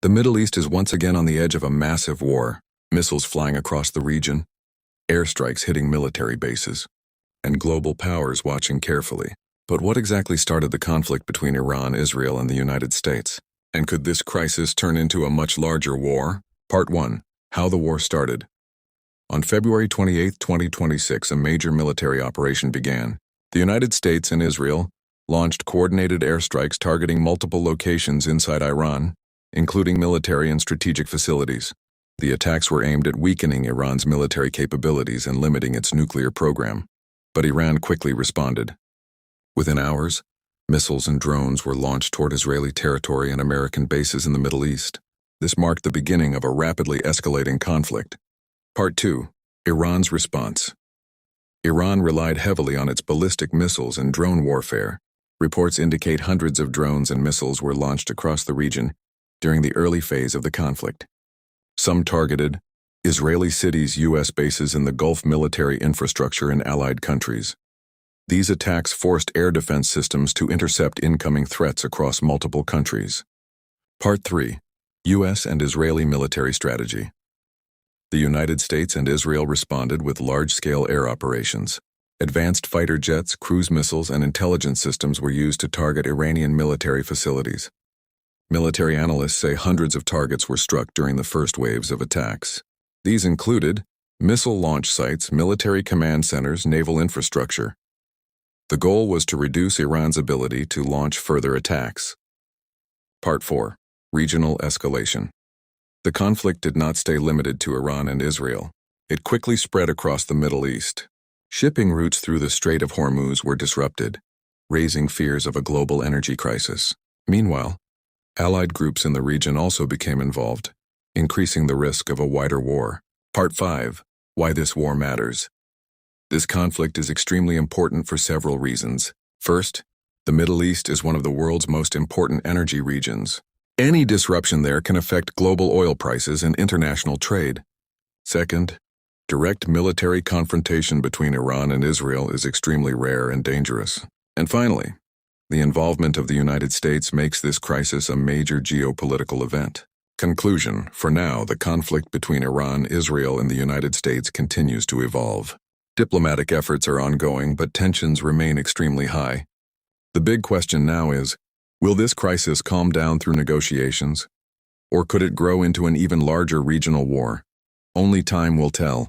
The Middle East is once again on the edge of a massive war, missiles flying across the region, airstrikes hitting military bases, and global powers watching carefully. But what exactly started the conflict between Iran, Israel, and the United States? And could this crisis turn into a much larger war? Part 1. How the war started. On February 28, 2026, a major military operation began. The United States and Israel launched coordinated airstrikes targeting multiple locations inside Iran, including military and strategic facilities. The attacks were aimed at weakening Iran's military capabilities and limiting its nuclear program. But Iran quickly responded. Within hours, missiles and drones were launched toward Israeli territory and American bases in the Middle East. This marked the beginning of a rapidly escalating conflict. Part 2. Iran's response. Iran relied heavily on its ballistic missiles and drone warfare. Reports indicate hundreds of drones and missiles were launched across the region during the early phase of the conflict. Some targeted Israeli cities, U.S. bases in the Gulf, military infrastructure in allied countries. These attacks forced air defense systems to intercept incoming threats across multiple countries. Part 3. U.S. and Israeli military strategy. The United States and Israel responded with large-scale air operations. Advanced fighter jets, cruise missiles, and intelligence systems were used to target Iranian military facilities. Military analysts say hundreds of targets were struck during the first waves of attacks. These included missile launch sites, military command centers, naval infrastructure. The goal was to reduce Iran's ability to launch further attacks. Part 4. Regional escalation. The conflict did not stay limited to Iran and Israel. It quickly spread across the Middle East. Shipping routes through the Strait of Hormuz were disrupted, raising fears of a global energy crisis. Meanwhile, allied groups in the region also became involved, increasing the risk of a wider war. Part 5. Why this war matters. This conflict is extremely important for several reasons. First, the Middle East is one of the world's most important energy regions. Any disruption there can affect global oil prices and international trade. Second, direct military confrontation between Iran and Israel is extremely rare and dangerous. And finally, the involvement of the United States makes this crisis a major geopolitical event. Conclusion. For now, the conflict between Iran, Israel, and the United States continues to evolve. Diplomatic efforts are ongoing, but tensions remain extremely high. The big question now is, will this crisis calm down through negotiations? Or could it grow into an even larger regional war? Only time will tell.